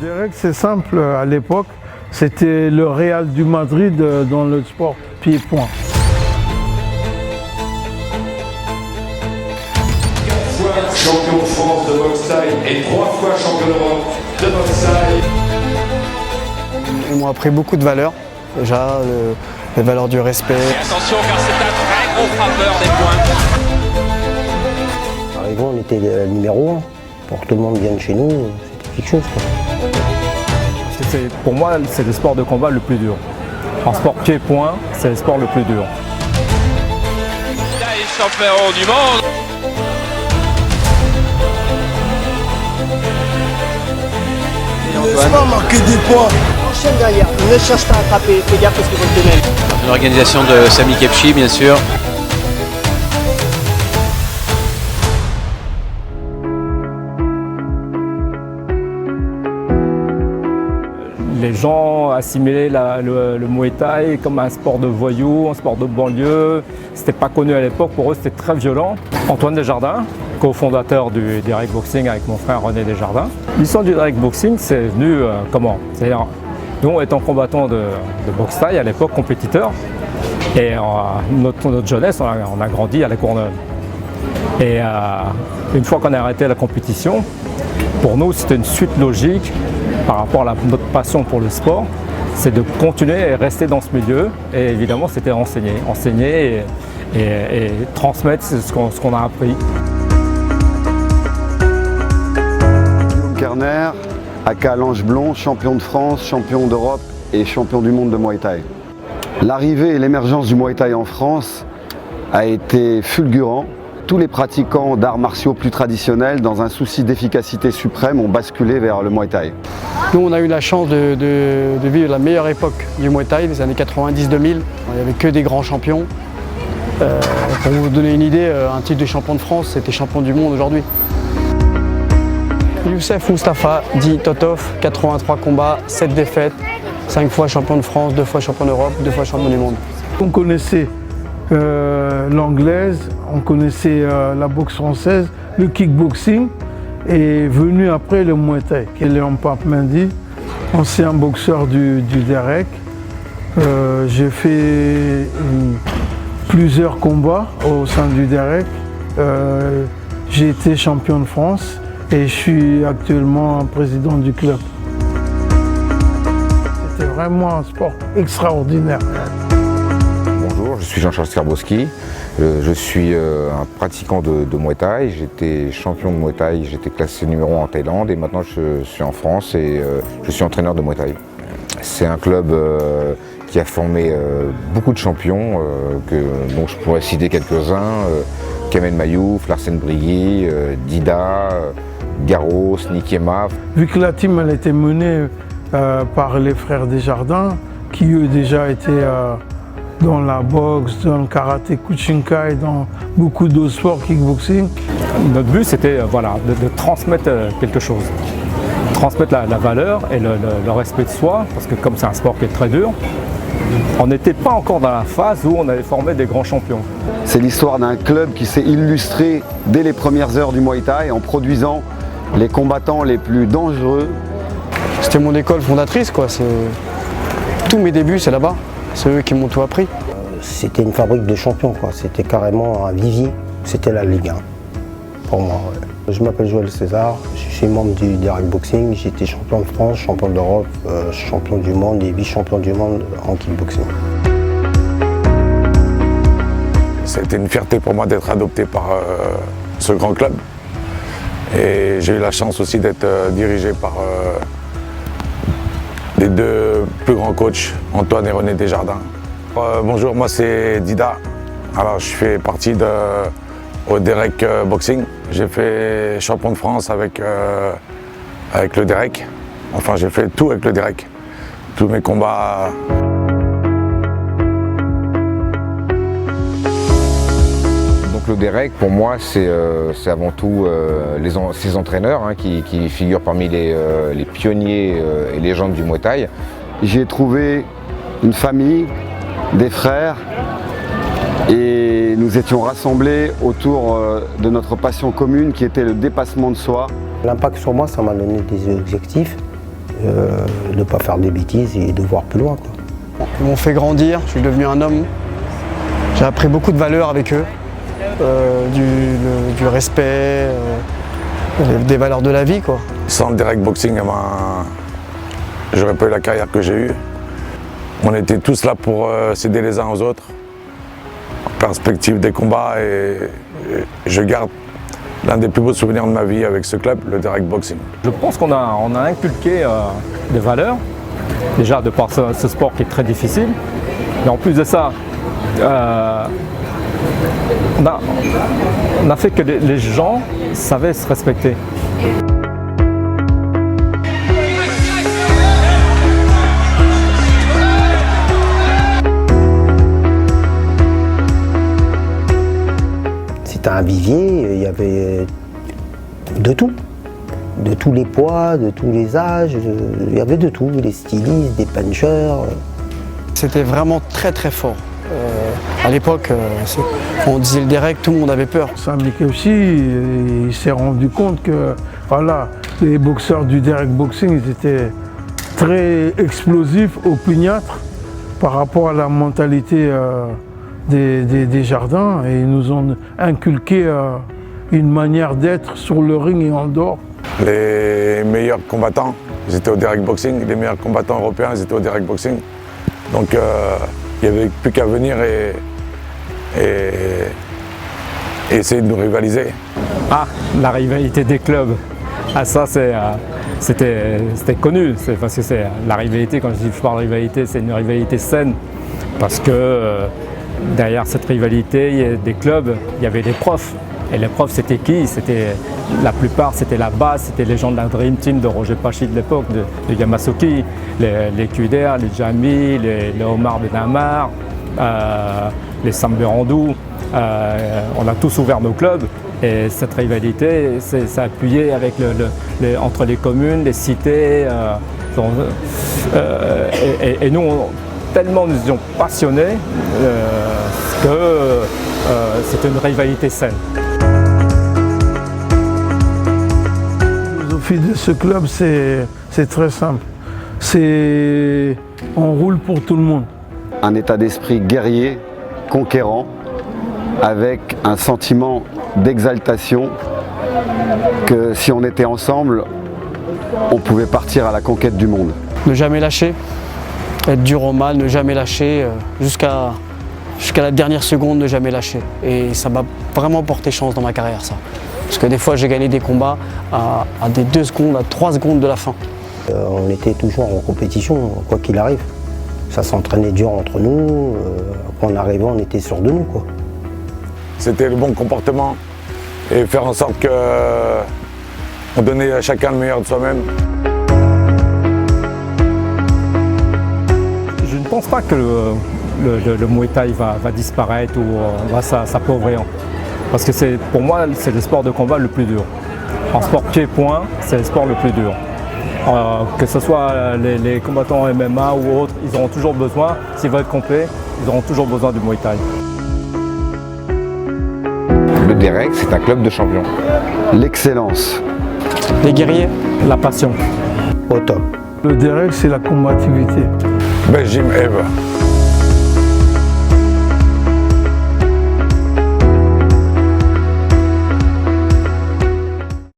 Derek, c'est simple, à l'époque, c'était le Real du Madrid dans le sport pied-point. 4 fois champion de France de boxe thaï et 3 fois champion d'Europe de boxe thaï. Ils m'ont appris beaucoup de valeurs, déjà les valeurs du respect. Et attention car c'est un très gros frappeur des points. Arrivant, on était numéro 1. Pour que tout le monde vienne chez nous, c'était quelque chose, quoi. Pour moi, c'est le sport de combat le plus dur. En sport pied-point, c'est le sport le plus dur. Là, il est champion du monde. Ne laisse pas marquer des points. Enchaîne derrière, ne cherche pas à attraper, fais gaffe parce qu'ils vont te donner. Une organisation de Sami Kepchi, bien sûr. Les gens assimilaient le Muay Thai comme un sport de voyous, un sport de banlieue. C'était pas connu à l'époque, pour eux c'était très violent. Antoine Desjardins, cofondateur du Derek Boxing avec mon frère René Desjardins. L'histoire du Derek Boxing, c'est venu comment? C'est-à-dire, nous étant combattants de boxe thaï à l'époque, compétiteurs, et notre jeunesse, on a grandi à La Courneuve. Et une fois qu'on a arrêté la compétition, pour nous c'était une suite logique par rapport à notre passion pour le sport, c'est de continuer et rester dans ce milieu. Et évidemment, c'était enseigner et transmettre ce qu'on a appris. Guillaume Kerner, aka L'Ange Blond, champion de France, champion d'Europe et champion du monde de Muay Thai. L'arrivée et l'émergence du Muay Thai en France a été fulgurant. Tous les pratiquants d'arts martiaux plus traditionnels, dans un souci d'efficacité suprême, ont basculé vers le Muay Thai. Nous, on a eu la chance de vivre la meilleure époque du Muay Thai, les années 90-2000. Il n'y avait que des grands champions. Pour vous donner une idée, un titre de champion de France, c'était champion du monde aujourd'hui. Youssef Moustapha, dit Totov, 83 combats, 7 défaites, 5 fois champion de France, 2 fois champion d'Europe, 2 fois champion du monde. On connaissait l'anglaise, on connaissait la boxe française, le kickboxing, et venu après le Muay Thai. Léon Pape Mendy, ancien boxeur du Derek. J'ai fait plusieurs combats au sein du Derek. J'ai été champion de France et je suis actuellement président du club. C'était vraiment un sport extraordinaire. Bonjour, je suis Jean-Charles Skarbowski. Je suis un pratiquant de Muay Thai. J'étais champion de Muay Thai, j'étais classé numéro 1 en Thaïlande et maintenant je suis en France et je suis entraîneur de Muay Thai. C'est un club qui a formé beaucoup de champions, dont je pourrais citer quelques-uns. Kamel Mayouf, Larsen Brigui, Dida, Garros, Nikema. Vu que la team elle était menée par les frères Desjardins, qui eux déjà étaient dans la boxe, dans le karaté Kuchinkai, dans beaucoup d'autres sports, kickboxing. Notre but c'était de transmettre quelque chose. Transmettre la valeur et le respect de soi, parce que comme c'est un sport qui est très dur, on n'était pas encore dans la phase où on avait formé des grands champions. C'est l'histoire d'un club qui s'est illustré dès les premières heures du Muay Thai en produisant les combattants les plus dangereux. C'était mon école fondatrice, quoi. Tous mes débuts, c'est là-bas. C'est eux qui m'ont tout appris. C'était une fabrique de champions, quoi. C'était carrément un vivier. C'était la Ligue 1, pour moi. Ouais. Je m'appelle Joël César, je suis membre du Derek Boxing. J'ai été champion de France, champion d'Europe, champion du monde et vice-champion du monde en kickboxing. C'était une fierté pour moi d'être adopté par ce grand club. Et j'ai eu la chance aussi d'être dirigé par les deux plus grands coachs, Antoine et René Desjardins. Bonjour, moi c'est Dida. Alors je fais partie au Derek Boxing. J'ai fait champion de France avec le Derek. Enfin j'ai fait tout avec le Derek. Tous mes combats. Le Derek, pour moi, c'est avant tout ses entraîneurs qui figurent parmi les pionniers et légendes du Muay Thai. J'ai trouvé une famille, des frères, et nous étions rassemblés autour de notre passion commune qui était le dépassement de soi. L'impact sur moi, ça m'a donné des objectifs. de ne pas faire des bêtises et de voir plus loin, quoi. Ils m'ont fait grandir, je suis devenu un homme. J'ai appris beaucoup de valeurs avec eux, du respect, des valeurs de la vie, quoi. Sans le direct boxing, j'aurais pas eu la carrière que j'ai eue. On était tous là pour s'aider les uns aux autres, en perspective des combats, et je garde l'un des plus beaux souvenirs de ma vie avec ce club, le direct boxing. Je pense qu'on a inculqué des valeurs, déjà de par ce sport qui est très difficile, mais en plus de ça, on a fait que les gens savaient se respecter. C'était un vivier, il y avait de tout. De tous les poids, de tous les âges, il y avait de tout, les stylistes, des punchers. C'était vraiment très très fort. À l'époque, on disait le direct, tout le monde avait peur. Sami Kebchi, il s'est rendu compte que voilà, les boxeurs du direct boxing ils étaient très explosifs, opiniâtres par rapport à la mentalité des Jardins, et ils nous ont inculqué une manière d'être sur le ring et en dehors. Les meilleurs combattants, ils étaient au direct boxing, les meilleurs combattants européens, ils étaient au direct boxing. Donc il n'y avait plus qu'à venir et essayer de nous rivaliser. Ah, la rivalité des clubs, ah ça c'était connu, parce que c'est la rivalité, quand je parle de rivalité, c'est une rivalité saine, parce que derrière cette rivalité des clubs, il y avait des profs. Et les profs, c'était qui? La plupart, c'était la base, c'était les gens de la Dream Team de Roger Pachi de l'époque, de Yamasuki, les Kuder, les Jami, les Omar Benamar, les Sam Berandou. On a tous ouvert nos clubs, et cette rivalité s'est appuyée avec entre les communes, les cités. Et nous, tellement nous étions passionnés que c'était une rivalité saine. La philosophie de ce club, c'est très simple. On roule pour tout le monde. Un état d'esprit guerrier, conquérant, avec un sentiment d'exaltation que si on était ensemble, on pouvait partir à la conquête du monde. Ne jamais lâcher, être dur au mal, ne jamais lâcher, jusqu'à la dernière seconde, ne jamais lâcher. Et ça m'a vraiment porté chance dans ma carrière, ça. Parce que des fois, j'ai gagné des combats à des 2 secondes, à 3 secondes de la fin. On était toujours en compétition, quoi qu'il arrive. Ça s'entraînait dur entre nous. Quand on arrivait, on était sûrs de nous, quoi. C'était le bon comportement et faire en sorte qu'on donnait à chacun le meilleur de soi-même. Je ne pense pas que le Muay Thai va disparaître ou va s'appauvrir. Parce que pour moi, c'est le sport de combat le plus dur. En sport pied-point, c'est le sport le plus dur. Que ce soit les combattants MMA ou autres, ils auront toujours besoin, s'ils veulent être complets, ils auront toujours besoin du Muay Thai. Le Derek, c'est un club de champions. L'excellence. Les guerriers. La passion. Au top. Le Derek, c'est la combativité. Belgium Eve.